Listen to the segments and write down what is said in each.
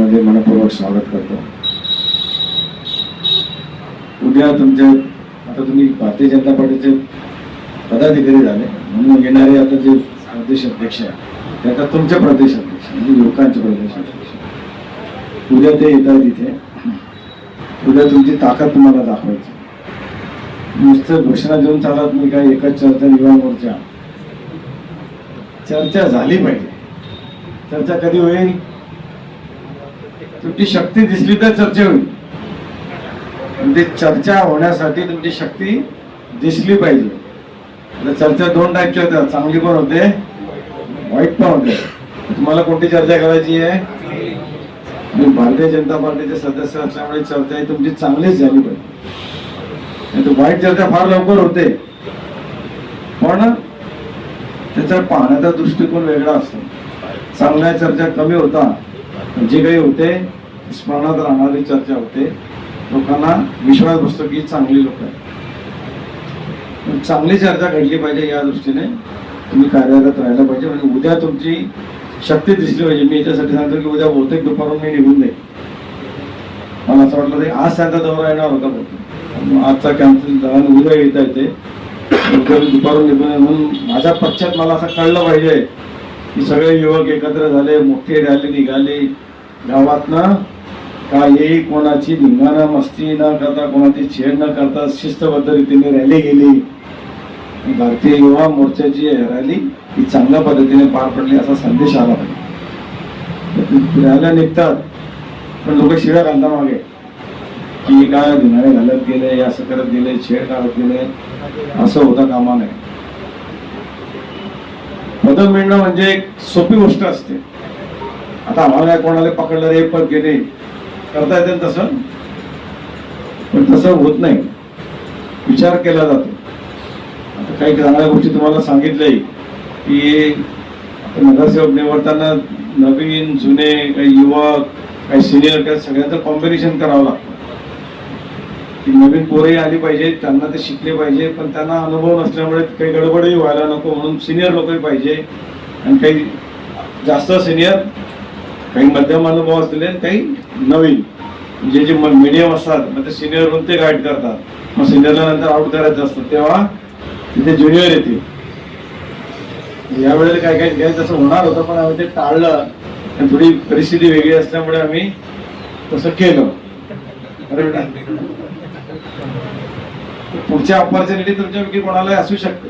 सभागृहामध्ये मनपूर्वक स्वागत करतो. उद्या तुमच्या आता तुम्ही भारतीय जनता पार्टीचे पदाधिकारी झाले म्हणून येणारे आता जे प्रदेश अध्यक्ष आहे ते आता तुमचे प्रदेश अध्यक्ष म्हणजे युवकांचे प्रदेश अध्यक्ष उद्या ते येतात इथे. उद्या तुमची ताकद तुम्हाला दाखवायची. नुसतं घोषणा देऊन चालत नाही. काय एकच चर्चा युवा मोर्चा चर्चा झाली पाहिजे. चर्चा कधी होईल? तुमची शक्ती दिसली तर चर्चा होईल. म्हणजे चर्चा होण्यासाठी तुमची शक्ती दिसली पाहिजे. चर्चा दोन टाईपच्या होत्या, चांगली पण होते वाईट पण होते. तुम्हाला कोणती चर्चा करायची आहे? तुम्ही भारतीय जनता पार्टीचे सदस्य असल्यामुळे चर्चा ही तुमची चांगलीच झाली पाहिजे. वाईट चर्चा फार लवकर होते पण त्याचा पाहण्याचा दृष्टिकोन वेगळा असतो. चांगल्या चर्चा कमी होता, जे काही होते स्मरणात राहणारी चर्चा होते. लोकांना विश्वास बसतो की चांगली लोक आहेत. चांगली चर्चा घडली पाहिजे या दृष्टीने तुम्ही कार्यरत राहायला पाहिजे. म्हणजे उद्या तुमची शक्ती दिसली पाहिजे. मी याच्यासाठी सांगतो की उद्या बहुतेक दुपारून मी निघून जाईल. मला असं वाटलं की आज त्यांचा दौरा येणार होता बहुतेक, आजचा कॅन्सल झाला, उद्या येता येते. दुपारून निघून म्हणून माझ्या पक्षात मला असं कळलं पाहिजे की सगळे युवक एकत्र झाले, मोठी रॅली निघाली गावातनं. काही कोणाची धिंगाणा मस्ती न करता, कोणाची छेड न करता शिस्तबद्ध रीतीने रॅली गेली. भारतीय युवा मोर्चाची रॅली ही चांगल्या पद्धतीने पार पडली असा संदेश आला पाहिजे. रॅल्या निघतात पण लोक शिव्या घालतात मागे की काय धिंगाणे घालत गेले, असं करत गेले, छेड काढत गेले. असं होता कामा नये. पद मिळणं म्हणजे एक सोपी गोष्ट असते. आता आम्हाला कोणाला पकडलं रे पद गेले करता येते तसं, पण तसं होत नाही. विचार केला जातो. आता काही चांगल्या गोष्टी तुम्हाला सांगितलंय की नगरसेवक निवडताना नवीन जुने काही युवक काही सिनियर काही सगळ्यांचं कॉम्बिनेशन करावं लागतं. की नवीन पोरही आली पाहिजे, त्यांना ते शिकले पाहिजे, पण त्यांना अनुभव नसल्यामुळे काही गडबडही व्हायला नको म्हणून सिनियर लोकही पाहिजे. आणि काही जास्त सिनियर, काही मध्यम अनुभव असलेले, काही नवीन जे मीडियम असतात मग ते सिनियर होऊन ते गाईड करतात. मग सिनियरला नंतर आउट करायचं असतं तेव्हा तिथे ज्युनियर येते. यावेळेला काय काय घ्यायचं तसं होणार होतं पण आम्ही ते टाळलं. थोडी परिस्थिती वेगळी असल्यामुळे आम्ही तसं केलं. पुढच्या ऑपॉर्च्युनिटी तुमच्यापैकी कोणालाही असू शकते.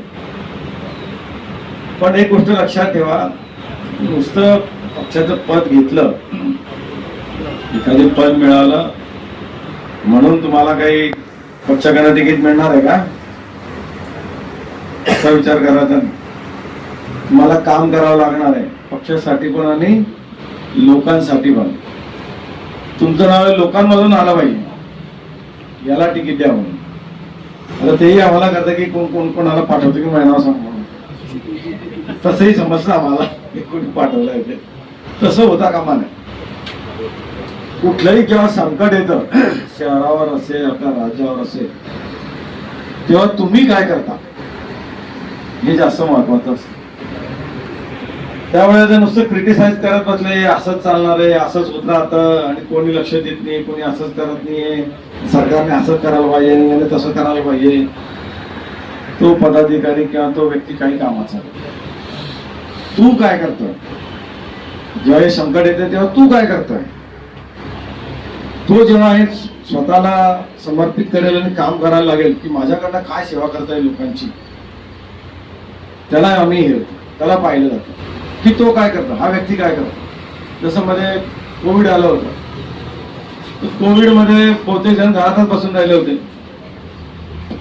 पण एक गोष्ट लक्षात ठेवा, नुसतं पक्षाचं पद घेतलं, एखादे पद मिळालं म्हणून तुम्हाला काही पक्षाकडे तिकीट मिळणार आहे का असा विचार करायचा. तुम्हाला काम करावं लागणार आहे पक्षासाठी पण आणि लोकांसाठी पण. तुमचं नाव लोकांमधून आलं पाहिजे याला तिकीट द्या म्हणून. आता तेही आम्हाला करतं की कोण कोणाला पाठवतो की महिना सांग म्हणून. तसंही समजतं आम्हाला कोणी पाठवलं आहे. तसं होता कामा नये. कुठलंही जेव्हा संकट येतं शहरावर असेल आपल्या राज्यावर असेल तेव्हा तुम्ही काय करता हे जास्त महत्वाचं असतं. त्यावेळेला नुसतं क्रिटिसाइज करत बसले, असंच चालणार आहे, असंच होत राहतं आणि कोणी लक्ष देत नाही, कोणी असंच करत नाहीये, सरकारने असंच करायला पाहिजे आणि तसं करायला पाहिजे, तो पदाधिकारी किंवा तो व्यक्ती काही कामाचा नाही. तू काय करतोय जेव्हा हे संकट येते तेव्हा तू काय करतोय? तो जेव्हा हे स्वतःला समर्पित करेल आणि काम करायला लागेल की माझ्याकडनं काय सेवा करता येईल लोकांची, त्याला आम्ही त्याला पाहिलं जातं की तो काय करतो, हा व्यक्ती काय करतो. जसं मध्ये कोविड आलं होतं, कोविड मध्ये बहुतेक जण घरातच बसून राहिले होते.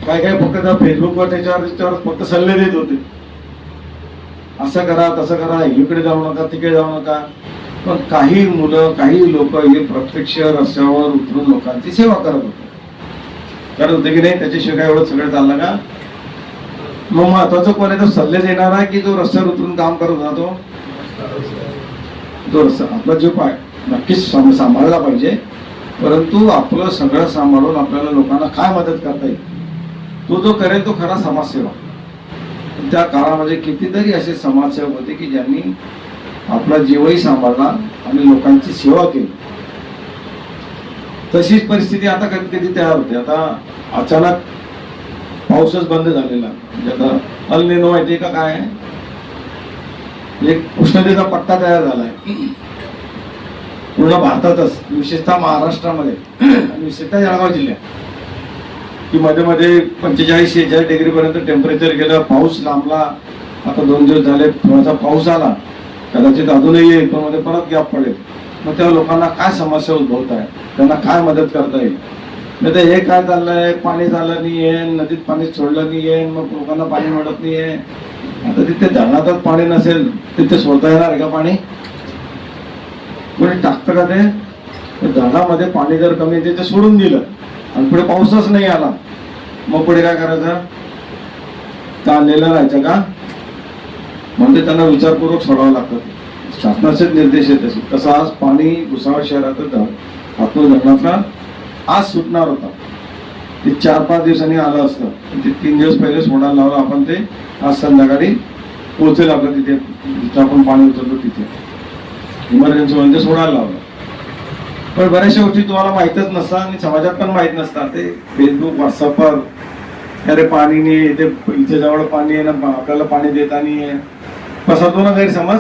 काय काय फक्त फेसबुकवर त्याच्यावर फक्त सल्ले देत होते, असं करा तसं करा, इकडे जाऊ नका तिकडे जाऊ नका. पण काही मुलं काही लोक हे प्रत्यक्ष रस्त्यावर उतरून लोकांची सेवा करत होते की नाही. त्याच्याशिवाय काय एवढं सगळं चाललं का? मग महत्वाचं कोण आहे? तो सल्ले देणार आहे की जो रस्त्यावर उतरून काम करत राहतो? तो रस्ता आपला जीव पाय नक्कीच सांभाळला पाहिजे, परंतु आपलं सगळं सांभाळून आपल्याला लोकांना काय मदत करता येईल तो जो करेल तो खरा समाजसेवा. त्या काळामध्ये कितीतरी असे समाजसेवक होते की ज्यांनी आपला जीवही सांभाळला आणि लोकांची सेवा केली. तशीच परिस्थिती आता कधी कधी तयार होते. आता अचानक पाऊसच बंद झालेला, म्हणजे आता अल निनो माहिती का काय आहे, एक उष्णतेचा पट्टा तयार झालाय पूर्ण भारतातच, विशेषतः महाराष्ट्रामध्ये आणि विशेषतः जळगाव जिल्ह्यात, की मध्ये मध्ये 45-46 डिग्री पर्यंत टेम्परेचर गेलं. पाऊस लांबला, आता 2 दिवस झाले थोडासा पाऊस आला, कदाचित अजूनही येईल, पण मध्ये परत गॅप पडेल. मग त्या लोकांना काय समस्या उद्भवत आहे, त्यांना काय मदत करता येईल. नाही तर हे काय चाललंय, पाणी झालं नाहीये, नदीत पाणी सोडलं नाहीये, मग लोकांना पाणी मिळत नाहीये. आता तिथे धरणातच पाणी नसेल, तिथे सोडता येणार आहे का पाणी? कोणी टाकतं का ते? धरणामध्ये पाणी जर कमी तिथे सोडून दिलं आणि पुढे पाऊसच नाही आला, मग पुढे काय करायचं? चाललेलं राहायचं का? म्हणजे त्यांना विचारपूर्वक सोडावं लागतं. शासनाचे निर्देश आहेत तसे. तसं आज पाणी भुसावळ शहरातच हातून धरणातला आज सुटणार होता. ते 4-5 दिवसांनी आलं असतं, ते 3 दिवस पहिले सोडायला लावलं आपण. ते आज संध्याकाळी पोहोचेल आपलं तिथे, जिथे आपण पाणी उचलतो तिथे इमर्जन्सी म्हणून ते सोडायला लावलं. पण बऱ्याचशा गोष्टी तुम्हाला माहीतच नसतात आणि समाजात पण माहीत नसतात. ते फेसबुक व्हॉट्सअपवर अरे पाणी नाही, इथे जवळ पाणी आहे ना, आपल्याला पाणी देता नाही आहे, पसरतो ना गैरसमज.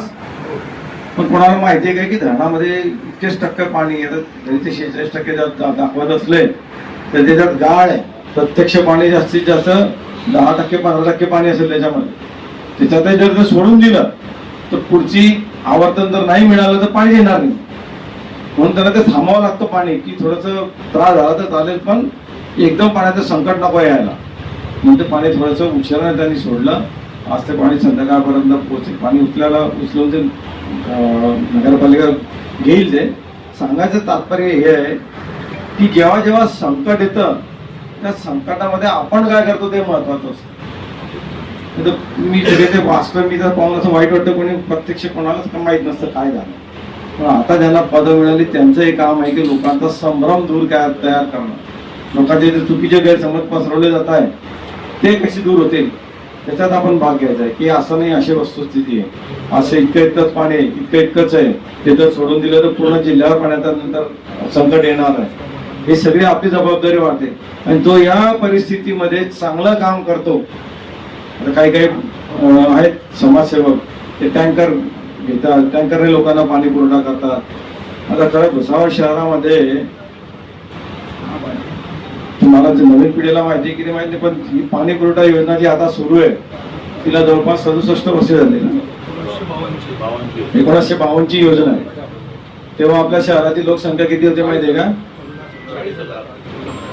पण कोणाला माहिती आहे काय की धरणामध्ये इतकेच टक्के पाणी आहे, ते 46% दाखवत असले तर त्याच्यात गाळ आहे. प्रत्यक्ष पाणी जास्तीत जास्त 10%-15% पाणी असेल त्याच्यामध्ये. त्याच्यातही जर ते सोडून दिलं तर पुढची आवर्तन जर नाही मिळालं तर पाणी येणार नाही. म्हणून त्यांना ते थांबावं लागतं पाणी, की थोडंसं त्रास झाला तर चालेल, पण एकदम पाण्याचं संकट नको यायला. म्हणून ते पाणी थोडंसं उशिराने त्यांनी सोडलं. आज ते पाणी संध्याकाळपर्यंत पोहोचेल. पाणी उचलून ते नगरपालिका घेईल. ते सांगायचं तात्पर्य हे आहे की जेव्हा जेव्हा संकट येतं त्या संकटामध्ये आपण काय करतो ते महत्वाचं असतं. मी सगळे ते वाचतो, मी तर पाहून असं वाईट वाटतं, कोणी प्रत्यक्ष कोणालाच माहीत नसतं काय झालं. पण आता ज्यांना पदं मिळाली त्यांचं हे काम आहे की लोकांचा संभ्रम दूर तयार करणं. लोकांचे जे चुकीचे गैरसमज पसरवले जात आहे ते कशी दूर होतील त्याच्यात आपण भाग घ्यायचा आहे. की असं नाही, अशी वस्तुस्थिती आहे, असं इतकंच पाणी आहे, इतकंच आहे, ते जर सोडून दिलं तर पूर्ण जिल्ह्यावर पाण्याचा नंतर संकट येणार आहे. हे सगळी आपली जबाबदारी वाटते आणि तो या परिस्थितीमध्ये चांगलं काम करतो. आता काही आहेत समाजसेवक, ते टँकर घेतात, टँकरने लोकांना पाणी पुरवठा करतात. आता खरं भुसावळ शहरामध्ये तुम्हाला जे नवीन पिढीला माहिती की माहिती नाही, पण ही पाणी पुरवठा योजना जी आता सुरू आहे तिला जवळपास 67 वर्ष झाली ना. 1952 ची योजना आहे. तेव्हा आपल्या शहरातील लोकसंख्या किती होती माहिती आहे का?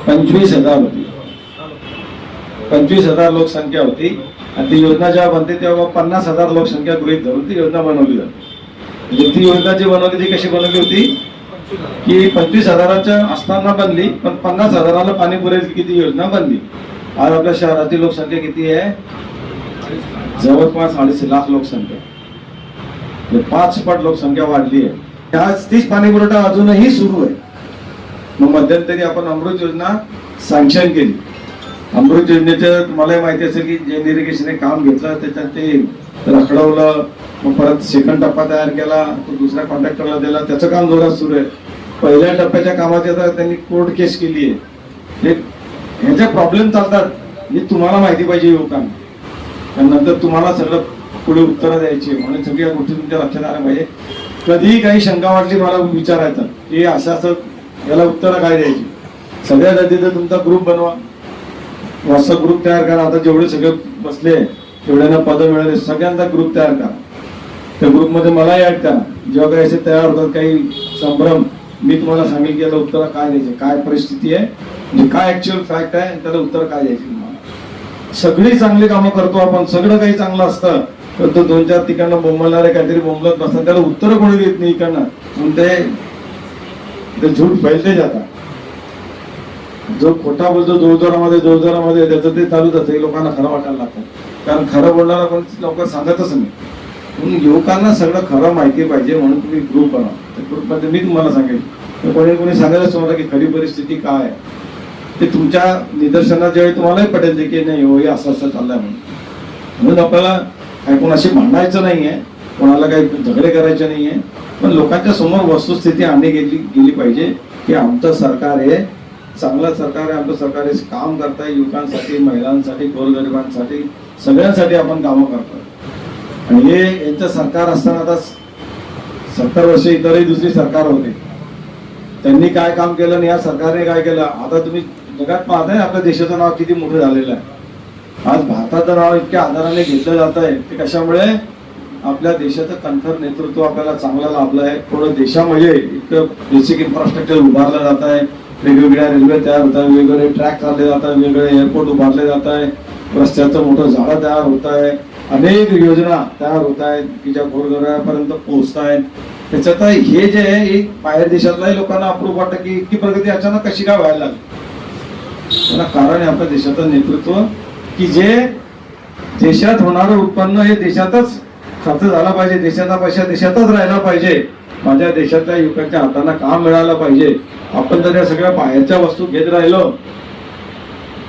25,000 होती. 25,000 लोकसंख्या होती आणि ती योजना जेव्हा बनते तेव्हा 50,000 लोकसंख्या गृहीत धरून ती योजना बनवली जाते. म्हणजे ती योजना जी बनवली ती कशी बनवली होती की 25,000च्या असताना बनली, पण 50,000ला पाणी पुरेल किती योजना बनली. आज आपल्या शहरातील लोकसंख्या किती आहे? जवळपास 2.5 लाख लोकसंख्या, 5 पट लोकसंख्या वाढली आहे. आज तीच पाणी पुरवठा अजूनही सुरू आहे. मग मध्यंतरी आपण अमृत योजना सँक्शन केली. अमृत योजनेचं तुम्हालाही माहिती असेल की जे इरिगेशनने काम घेतलं त्याच्यात ते रखडवलं, मग परत सेकंड टप्पा तयार केला, तो दुसऱ्या कॉन्ट्रॅक्टरला दिला, त्याचं काम जोरात सुरू आहे. पहिल्या टप्प्याच्या कामाची आता त्यांनी कोर्ट केस केली आहे. ह्याचे प्रॉब्लेम चालतात, हे तुम्हाला माहिती पाहिजे युवकांना, त्यानंतर तुम्हाला सगळं पुढे उत्तरं द्यायची. म्हणून सगळ्या गोष्टी तुमच्या लक्षात आल्या पाहिजे. कधीही काही शंका वाटली मला विचारायचं की असं याला उत्तरं काय द्यायची. सगळ्यात आधी तर तुमचा ग्रुप बनवा, व्हॉट्सअप ग्रुप तयार करा. आता जेवढे सगळे बसले तेवढ्यांना पदं मिळाले, सगळ्यांचा ग्रुप तयार करा. त्या ग्रुपमध्ये मलाही ऍड करा. जेव्हा काही असे तयार होतात काही संभ्रम, मी तुम्हाला सांगेल की याला उत्तर काय द्यायचे, काय परिस्थिती आहे, म्हणजे काय ऍक्च्युअल फॅक्ट आहे, त्याला उत्तर काय द्यायचे. तुम्हाला सगळी चांगली कामं करतो आपण, सगळं काही चांगलं असतं, पण तो 2-4 ठिकाणं बोंबलणारे काहीतरी बोंबलत बसतात, त्याला उत्तर कोणी देत नाही इकडनं. म्हणून ते झूट फैलते जातात. जो खोटा बोलतो जोरजोरामध्ये त्याचं ते चालूच असतं. लोकांना खरं वाटायला लागतं, कारण खरं बोलणारा पण लवकर सांगतच नाही. म्हणून युवकांना सगळं खरं माहिती पाहिजे. म्हणून तुम्ही ग्रुप बनवा. त्या ग्रुपमध्ये मी तुम्हाला सांगेल, कोणी सांगायलाच तुम्हाला की खरी परिस्थिती काय आहे ते तुमच्या निदर्शनात ज्यावेळी तुम्हालाही पटेल की नाही हो हे असं चाललंय म्हणून आपल्याला काही कोणाशी भांडायचं नाहीये, कोणाला काही झगडे करायचे नाहीये, पण लोकांच्या समोर वस्तुस्थिती आणली गेली पाहिजे की आमचं सरकार हे चांगलं सरकार आहे, आमचं सरकार हे काम करताय युवकांसाठी, महिलांसाठी, गोरगरिबांसाठी, सगळ्यांसाठी आपण कामं करतोय. आणि हे यांचं सरकार असताना आता 70 वर्ष इतरही दुसरी सरकार होते, त्यांनी काय काम केलं आणि या सरकारने काय केलं. आता तुम्ही जगात पाहताय आपल्या देशाचं नाव किती मोठं झालेलं आहे. आज भारताचं नाव इतक्या आदराने घेतलं जात आहे ते कशामुळे, आपल्या देशाचं कणखर नेतृत्व आपल्याला चांगलं लाभलं आहे. थोडं देशामध्ये इतकं बेसिक इन्फ्रास्ट्रक्चर उभारलं जात आहे, वेगवेगळ्या रेल्वे तयार होत आहे, वेगवेगळे ट्रॅक चालले जात आहे, वेगवेगळे एअरपोर्ट उभारले जात आहे, रस्त्याचं मोठं झाडं तयार होत आहे, अनेक योजना तयार होत आहेत की ज्या गोरगरिबांपर्यंत पोहोचत आहेत. त्याच्यात हे जे आहे एक बाहेर देशातल्याही लोकांना अप्रूप वाटतं की इतकी प्रगती अचानक कशी काय व्हायला लागली. त्याला कारण आहे आपल्या देशाचं नेतृत्व, की जे देशात होणारं उत्पन्न हे देशातच खर्च झाला पाहिजे, देशाचा पैसा देशातच राहिला पाहिजे, माझ्या देशातल्या युवकांच्या हाताला काम मिळालं पाहिजे. आपण जर या सगळ्या बाहेरच्या वस्तू घेत राहिलो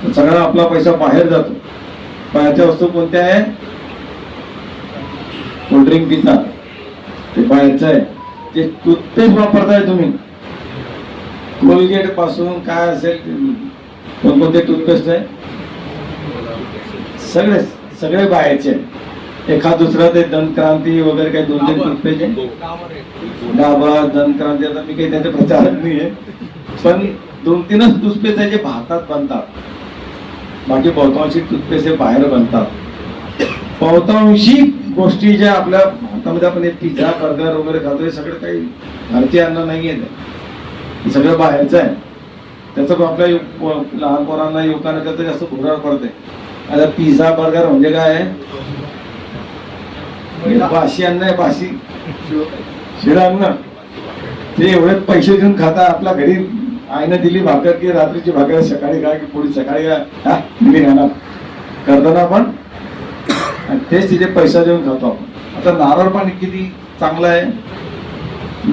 तर सगळा आपला पैसा बाहेर जातो. बाहेरच्या वस्तू कोणत्या आहे, कोल्ड्रिंक पितात ते बाहेरचं आहे, ते टूथपेस्ट वापरताय तुम्ही, कोलगेट पासून काय असेल कोणकोणते टूथपेस्ट आहे सगळे बाहेरचे. एखाद दुसरा ते दंतक्रांती वगैरे काही 2-3 टूथपेस्ट आहे, डाबा दंतक्रांती, आता मी काही त्याचे प्रचारक नाही आहे, पण 2-3च टूथपेस्ट आहे जे भारतात बनतात. बाकी बहुतांशी टूथपेस्ट हे बाहेर बनतात. बहुतांशी गोष्टी ज्या आपल्या भारतामध्ये आपण पिझ्झा बर्गर वगैरे खातो हे सगळं काही भारतीय अन्न नाही आहे, हे सगळं बाहेरचं आहे. त्याचं आपल्या लहान पोरांना युवकांना त्याचं जास्त भुराळ पडते. आता पिझ्झा बर्गर म्हणजे काय आहे, बाशी अन्न आहे, बाशी शिळं अन्न. ते एवढे पैसे देऊन खाता, आपल्या घरी आईनं दिली भाकर की रात्रीची भाकर सकाळी काय की पुढे सकाळी काय दिली खाणार करताना आपण तेच तिथे पैसा देऊन खातो आपण. आता नारळ पाणी किती चांगलं आहे,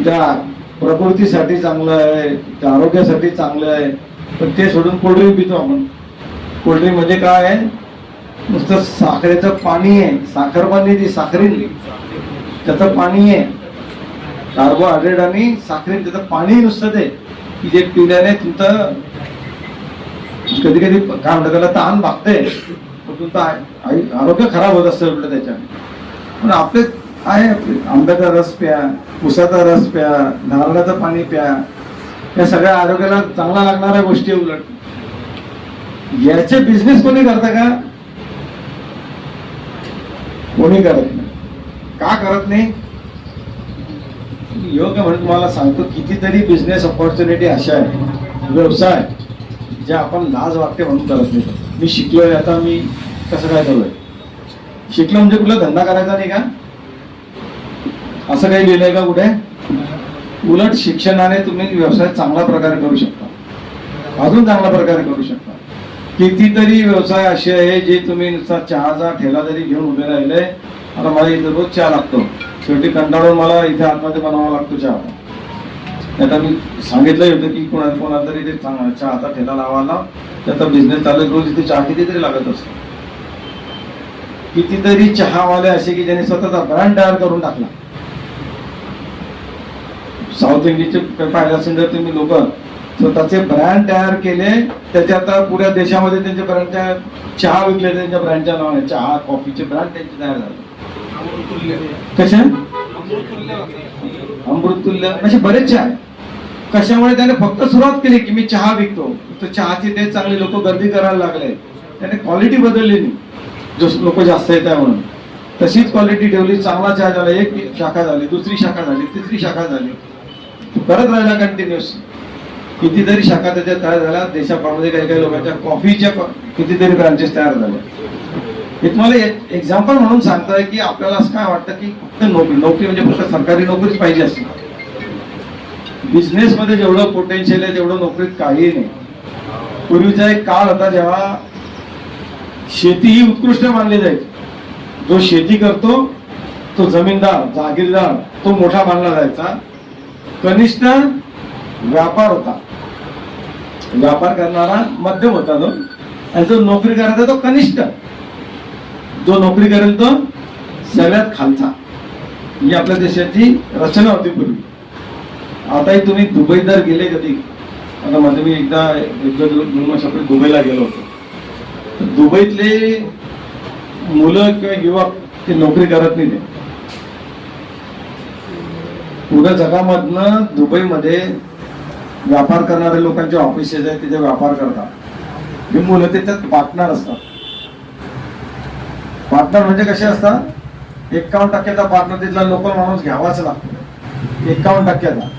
त्या प्रकृतीसाठी चांगलं आहे, त्या आरोग्यासाठी चांगलं आहे, पण ते सोडून कोल्ड्रिंक पितो आपण. कोल्ड्रिंक म्हणजे काय आहे, नुसतं साखरेचं पाणी आहे, साखर पाणी ती साखरीन त्याचं पाणी आहे, कार्बोहायड्रेट आणि साखरीन त्याचं पाणी नुसतं ते, की जे पिल्याने तुमचं कधी कधी काय म्हणतात त्याला ताण भागते, तुमचं आरोग्य खराब होत असतं उलट त्याच्याने. पण आपले आहे, आंब्याचा रस प्या, उसाचा रस प्या, नारळाचं पाणी प्या, या सगळ्या आरोग्याला चांगला लागणाऱ्या गोष्टी. उलट याचे बिझनेस कोणी करतं का, कोणी करत नाही. का करत नाही, योग्य म्हणून तुम्हाला सांगतो, कितीतरी बिझनेस ऑपॉर्च्युनिटी अशा आहे, व्यवसाय जे आपण लाज वाटते म्हणून करत नाही. मी शिकलोय, आता मी कसं काय करूय, शिकलो म्हणजे कुठला धंदा करायचा नाही का, असं काही लिहिलंय का कुठे. उलट शिक्षणाने तुम्ही व्यवसाय चांगल्या प्रकारे करू शकता, अजून चांगल्या प्रकारे करू शकता. कितीतरी व्यवसाय असे आहे जे तुम्ही नुसता चहाचा ठेला जरी घेऊन उभे राहिले, आता मला इथे रोज चहा लागतो, शेवटी कंटाळून मला इथे आतमध्ये बनवावा लागतो चहा. आता मी सांगितलं होतं की कोणाला तरी इथे चहाचा ठेला लावायला, त्याचा बिझनेस चालू, रोज इथे चहा कितीतरी लागत असतो. कितीतरी चहावाले असे की ज्यांनी स्वतःचा ब्रँड तयार करून टाकला. साऊथ इंडियनचे पाहिलं असेल जर तुम्ही, लोक स्वतःचे ब्रँड तयार केले, त्याच्या आता पुऱ्या देशामध्ये त्यांच्या ब्रँडच्या चहा विकले, त्यांच्या ब्रँडच्या नावाने चहा कॉफीचे ब्रँड त्यांचे तयार झाले. कशा अमृतुल्य असे बरेच चहा. कशामुळे त्याने फक्त सुरुवात केली की मी चहा विकतो, तर चहाची ते चांगली लोक गर्दी करायला लागले, त्याने क्वालिटी बदलली नाही, जो लोक जास्त येत आहे म्हणून तशीच क्वालिटी ठेवली, चांगला चहा झाला, एक शाखा झाली, दुसरी शाखा झाली, तिसरी शाखा झाली, करत राहिला कंटिन्युअस. कितीतरी शाखा त्याच्या तयार झाल्या देशामध्ये. काही काही लोकांच्या कॉफीच्या कितीतरी ब्रांचेस तयार झाल्या. हे तुम्हाला एक्झाम्पल म्हणून सांगताय की आपल्याला असं काय वाटतं की फक्त नोकरी म्हणजे फक्त सरकारी नोकरीच पाहिजे असते. बिझनेस मध्ये जेवढं पोटेन्शियल आहे तेवढं नोकरीत काही नाही. पूर्वीचा एक काळ होता जेव्हा शेती ही उत्कृष्ट मानली जायची. जो शेती करतो तो जमीनदार जागीरदार तो मोठा मानला जायचा. कनिष्ठ व्यापार होता, व्यापार करणारा मध्यम होता तो, आणि जो नोकरी करायचा तो कनिष्ठ. जो नोकरी करेल तो सगळ्यात खालचा. ही आपल्या देशाची रचना होती पूर्वी. आताही तुम्ही दुबईत जर गेले कधी आता मध्ये मी एकदा 2 वर्षापूर्वी दुबईला गेलो होतो. तर दुबईतले मुलं किंवा युवक ते नोकरी करत नाही. ते पुऱ्या जगामधनं दुबईमध्ये व्यापार करणारे लोकांचे ऑफिसेस आहेत, तिथे व्यापार करतात. ही मुलं त्याच्यात पार्टनर असतात. पार्टनर म्हणजे कसे असतात, 51% पार्टनर तिथला लोकल माणूस घ्यावाच लागतो. 51%.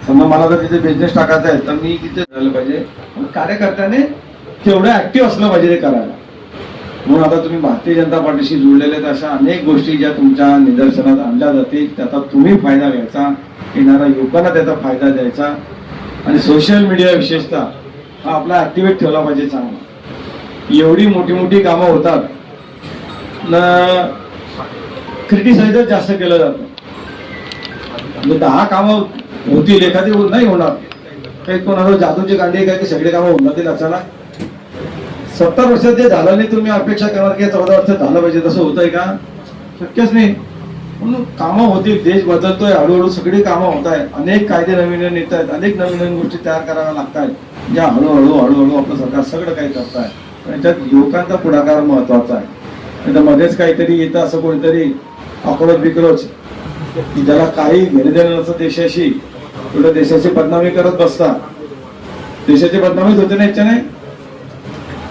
समजा मला जर तिथे बिझनेस टाकायचा आहे तर मी तिथे झालं पाहिजे. पण कार्यकर्त्याने तेवढं ऍक्टिव्ह असलं पाहिजे ते करायला. म्हणून आता तुम्ही भारतीय जनता पार्टीशी जुळलेले आहेत. अशा अनेक गोष्टी ज्या तुमच्या निदर्शनात आणल्या जातील त्याचा तुम्ही फायदा घ्यायचा, येणाऱ्या युवकांना त्याचा फायदा द्यायचा. आणि सोशल मीडिया विशेषतः हा आपला ऍक्टिव्हेट ठेवला पाहिजे चांगला. एवढी मोठी मोठी कामं होतात ना, क्रिटिसाइजच जास्त केलं जातं. म्हणजे 10 कामं होतील, एखादी नाही होणार. काही कोणाला जादूची गांडी काय की सगळे कामं होऊन जातील अचानक. 70 वर्षात जे झालं नाही तुम्ही अपेक्षा करणार की 14 वर्षात झालं पाहिजे, तसं होतंय का? शक्यच नाही. म्हणून कामं होतील, देश बदलतोय, हळूहळू सगळी कामं होत आहेत. अनेक कायदे नवीन येत आहेत, अनेक नवीन गोष्टी तयार कराव्या लागत आहेत, ज्या हळूहळू आपलं सरकार सगळं काही करत आहे. पण याच्यात युवकांचा पुढाकार महत्वाचा आहे. नाही मध्येच काहीतरी येतं असं कोणीतरी अक्रोच बिक्रोच की ज्याला काही घेणं देणं नसतं देशाशी, थोडं देशाची बदनामी करत बसतात. देशाची बदनामीच होते ना याच्याने.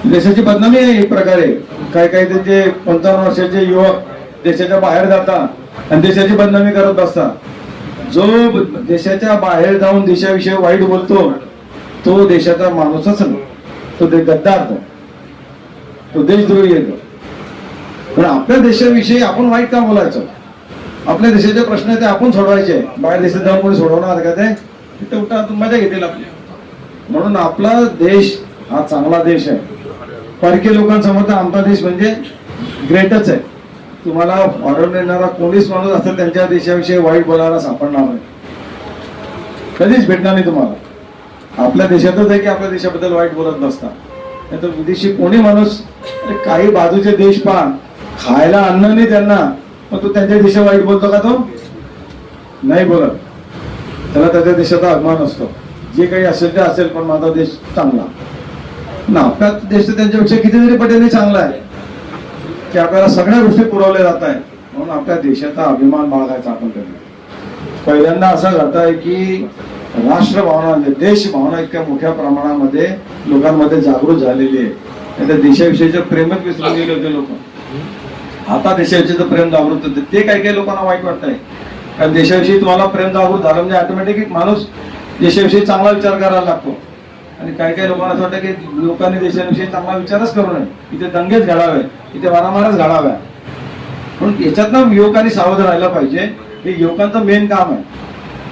देशाची बदनामी आहे एक प्रकारे. काही त्यांचे 55 वर्षाचे युवक देशाच्या बाहेर जातात आणि देशाची बदनामी करत बसतात. जो देशाच्या बाहेर जाऊन देशाविषयी वाईट बोलतो तो देशाचा माणूसच नाही, तो गद्दार, तो देशद्रोही येतो. पण आपल्या देशाविषयी आपण वाईट का बोलायचं? आपल्या देशाचे प्रश्न ते आपण सोडवायचे. बाहेर देशात जाऊन कोणी सोडवणार का? ते तिथे उठा मजा घेतील आपली. म्हणून आपला देश हा चांगला देश आहे. परकीय लोकांसमोर तर आमचा देश म्हणजे ग्रेटच आहे. तुम्हाला फॉरेन येणारा कोणीच माणूस असेल त्यांच्या देशाविषयी वाईट बोलायला सापडणार नाही, कधीच भेटणार नाही तुम्हाला. आपल्या देशातच आहे की आपल्या देशाबद्दल वाईट बोलत नसतात. नाही तर विदेशी कोणी माणूस, काही बाजूचे देश पहा, खायला अन्न नाही त्यांना, पण तो त्यांच्या देशात वाईट बोलतो का? तो नाही बोलत. त्याला त्याच्या देशाचा अभिमान असतो. जे काही असेल ते असेल, पण माझा देश चांगला ना. आपला देश तर त्यांच्यापेक्षा कितीतरी पटीने चांगला आहे की आपल्याला सगळ्या गोष्टी पुरवल्या जात आहेत. म्हणून आपल्या देशाचा अभिमान बाळगायचा आपण कधी. पहिल्यांदा असं घडत आहे की राष्ट्रभावना म्हणजे देश भावना इतक्या मोठ्या प्रमाणामध्ये लोकांमध्ये जागृत झालेली आहे. त्या देशाविषयीचं प्रेमच विसरून गेले होते लोक. आता देशाविषयीचं प्रेम जागृत होते. ते काही लोकांना वाईट वाटतंय. कारण देशाविषयी तुम्हाला प्रेम जागृत झालं म्हणजे ऑटोमॅटिक माणूस देशाविषयी चांगला विचार करायला लागतो. आणि काही लोकांना असं वाटतं की लोकांनी देशाविषयी चांगला विचारच करू नये, इथे दंगेच घडावे, इथे मारामारच घडाव्या. म्हणून याच्यातनं युवकांनी सावध राहायला पाहिजे. हे युवकांचं मेन काम आहे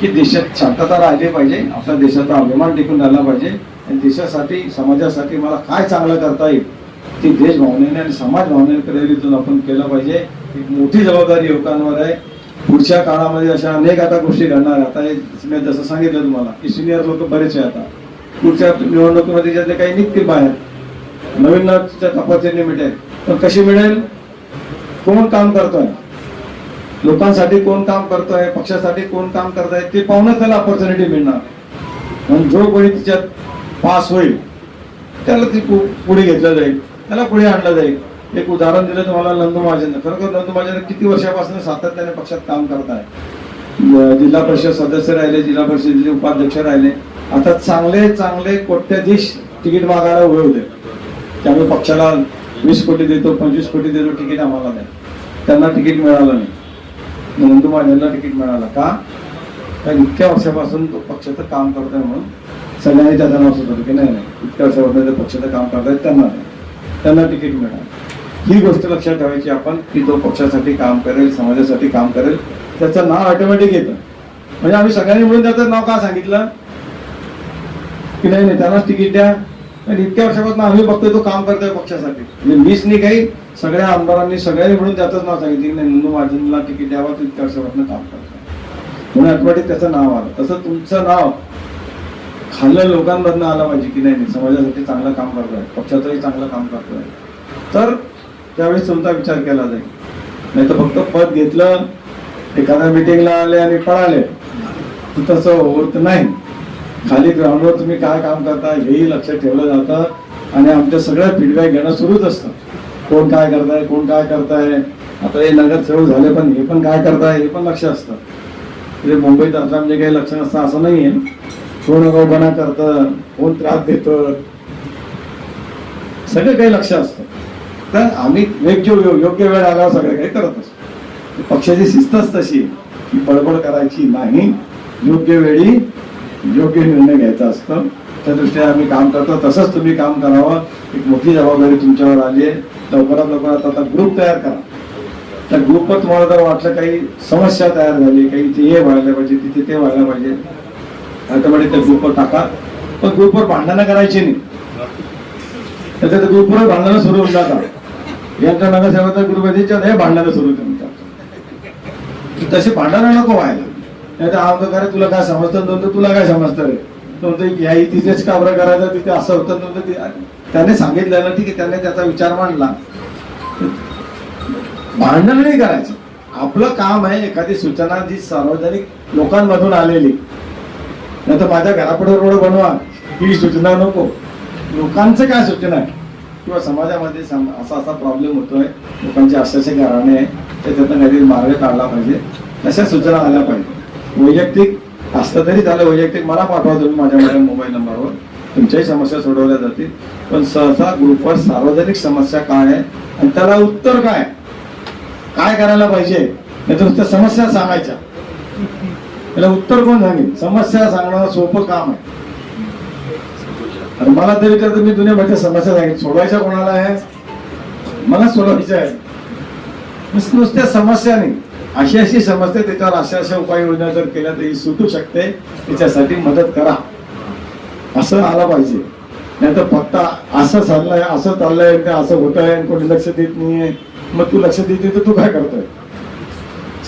की देशात शांतता राहिली पाहिजे, आपल्या देशाचा अभिमान टिकून राहिला पाहिजे. आणि देशासाठी समाजासाठी मला काय चांगलं करता येईल ती देश भावनेने आणि समाज भावनेने प्रेरितून आपण केलं पाहिजे. एक मोठी जबाबदारी युवकांवर आहे. पुढच्या काळामध्ये अशा अनेक आता गोष्टी घडणार. आता मी जसं सांगितलं तुम्हाला की सिनियर लोक बरेच आहे. आता पुढच्या निवडणुकीमध्ये ज्याचे काही निघतील बाहेर, नवीन तपासणी मिळेल. पण कशी मिळेल? कोण काम करतोय, लोकांसाठी कोण काम करतोय, पक्षासाठी कोण काम करताय ते पाहूनच त्याला ऑपॉर्च्युनिटी मिळणार. म्हणून जो कोणी तिच्यात पास होईल त्याला ती पुढे घेतलं जाईल, त्याला पुढे आणलं जाईल. एक उदाहरण दिलं तुम्हाला नंदू महाजन. खरोखर नंदू महाजन किती वर्षापासून सातत्याने पक्षात काम करत आहे. जिल्हा परिषद सदस्य राहिले, जिल्हा परिषदेचे उपाध्यक्ष राहिले. आता चांगले कोट्याधीश तिकीट मागायला उभे होते. त्यामुळे पक्षाला 20 कोटी देतो, 25 कोटी देतो, तिकीट आम्हाला नाही. त्यांना तिकीट मिळालं नाही. नंदू महाजनला तिकीट मिळालं का? कारण इतक्या वर्षापासून तो पक्षाचं काम करतोय म्हणून सगळ्यांनी त्याचं नाव सुचवलं की नाही इतक्या वर्षापासून पक्षाचं काम करतायत त्यांना तिकीट मिळालं. ही गोष्ट लक्षात ठेवायची आपण की तो पक्षासाठी काम करेल, समाजासाठी काम करेल, त्याचं नाव ऑटोमॅटिक येतं. म्हणजे आम्ही सगळ्यांनी मिळून त्याचं नाव का सांगितलं की नाही त्यांनाच तिकीट द्या. आणि इतक्या वर्षापासून आम्ही बघतोय तो काम करतोय पक्षासाठी. म्हणजे मीच नाही, काही सगळ्या आमदारांनी सगळ्यांनी मिळून त्याचंच नाव सांगितलं की नाही नंदू महाजनला तिकीट द्यावं, तो इतक्या वर्षापासून काम करतोय म्हणून ऑटोमॅटिक त्याचं नाव आलं. तसं तुमचं नाव खाल्ल्या लोकांमधनं आलं पाहिजे की नाही समाजासाठी चांगलं काम करतोय, पक्षाचंही चांगलं काम करतोय, तर त्यावेळेस तुमचा विचार केला जाईल. नाही तर फक्त पद घेतलं, एखाद्या मिटिंगला आले आणि पळाले, तसं होत नाही. खाली ग्राउंडवर तुम्ही काय काम करता हेही लक्षात ठेवलं जातं आणि आमच्या सगळ्या फीडबॅक घेणं सुरूच असतं. कोण काय करताय, कोण काय करताय, आता हे नगरसेवक झाले पण हे पण काय करताय हे पण लक्ष असतं. म्हणजे मुंबईत आता म्हणजे काही लक्ष नसतं असं नाहीये. कोण अगाऊपणा करतं, कोण त्रास देतं, सगळं काही लक्ष असतं. तर आम्ही योग्य वेळ आल्यावर सगळं काही करत असतो. पक्षाची शिस्तच तशी की बडबड करायची नाही, योग्य वेळी योग्य निर्णय घ्यायचा असतो. त्या दृष्टीने आम्ही काम करतो. तसंच तुम्ही काम करावं. एक मोठी जबाबदारी तुमच्यावर आली आहे. लवकरात आता ग्रुप तयार करा. त्या ग्रुपवर तुम्हाला जर वाटलं काही समस्या तयार झाली, काही इथे हे व्हायला पाहिजे, तिथे ते व्हायला पाहिजे, ऑटोमॅटिक त्या ग्रुपवर टाका. पण ग्रुपवर भांडणं करायची नाही. त्याच्यात ग्रुपवर भांडणं सुरू होऊन जातात. यांच्या नगरसेवकाचा ग्रुप आहे हे भांडणं सुरू होतात. तसे भांडणं नको व्हायला. नाही तर आमचं करे तुला काय समजतं नव्हतं, तुला काय समजतं रे नव्हतं, याही तिथेच काबरा करायचं, तिथे असं होतं नव्हतं. त्याने सांगितलं ना, ठीक आहे, त्याने त्याचा विचार मांडला. भांडण नाही करायचं. आपलं काम आहे एखादी सूचना जी सार्वजनिक लोकांमधून आलेली, नाही तर माझ्या घरापुढे रोड बनवा ही सूचना नको. लोकांचं काय सूचना आहे किंवा समाजामध्ये असा प्रॉब्लेम होतोय, लोकांचे असे घराणे आहे, त्याच्यातनं काहीतरी मार्ग काढला पाहिजे, तशा सूचना आल्या पाहिजे. वैयक्तिक असलं तरी झालं, वैयक्तिक मला पाठवा तुम्ही माझ्या मोबाईल नंबरवर, तुमच्याही समस्या सोडवल्या जातील. पण सहसा ग्रुपवर सार्वजनिक समस्या काय आहे आणि त्याला उत्तर काय करायला पाहिजे, नाही तर नुसत्या समस्या सांगायच्या. त्याला उत्तर कोण सांगेल? समस्या सांगणं सोपं काम आहे. आणि मला तरी विचारतो, मी दुनियाभरच्या समस्या सांगितल्या, सोडवायच्या कोणाला आहे? मला सोडवायच्या आहे. नुसत्या समस्या नाही, अशी समस्या, त्याच्यावर अशा उपाययोजना जर केल्या तर ही सुटू शकते, त्याच्यासाठी मदत करा असं आलं पाहिजे. नाही तर फक्त असं चाललंय, असं चाललंय, असं होत आहे, कोणी लक्ष देत नाहीये, मग तू लक्ष देते तर तू काय करतोय?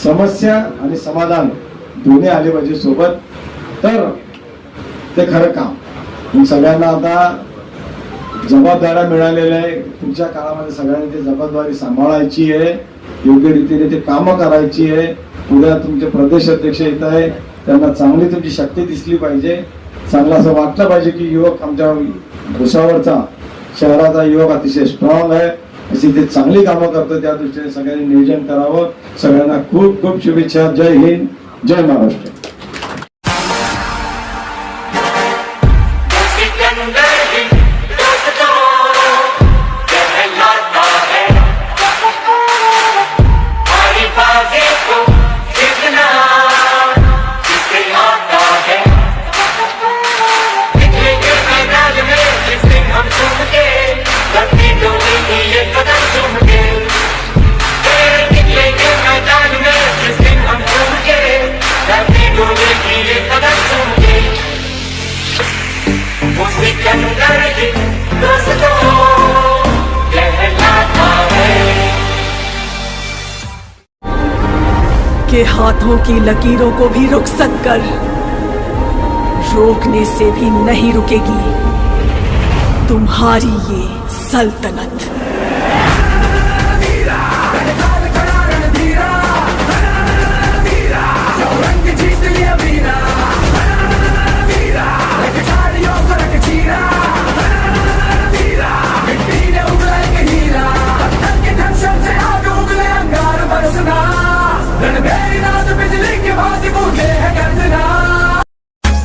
समस्या आणि समाधान दोन्ही आले पाहिजे सोबत, तर ते खरं काम. सगळ्यांना आता जबाबदाऱ्या मिळालेल्या आहे. तुमच्या काळामध्ये सगळ्यांनी ती जबाबदारी सांभाळायची आहे, योग्य रीतीने ते कामं करायची आहे. उद्या तुमचे प्रदेश अध्यक्ष येत आहे, त्यांना चांगली तुमची शक्ती दिसली पाहिजे. चांगलं असं वाटलं पाहिजे की युवक आमच्या भुसावळचा शहराचा युवक अतिशय स्ट्रॉंग आहे, अशी ते चांगली कामं करतो. त्या दृष्टीने सगळ्यांनी नियोजन करावं. सगळ्यांना खूप खूप शुभेच्छा. जय हिंद, जय महाराष्ट्र. के हाथों की लकीरों को भी रुखसत कर, रोकने से भी नहीं रुकेगी तुम्हारी ये सल्तनत.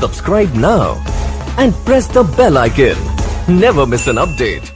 Subscribe now and press the bell icon. Never miss an update.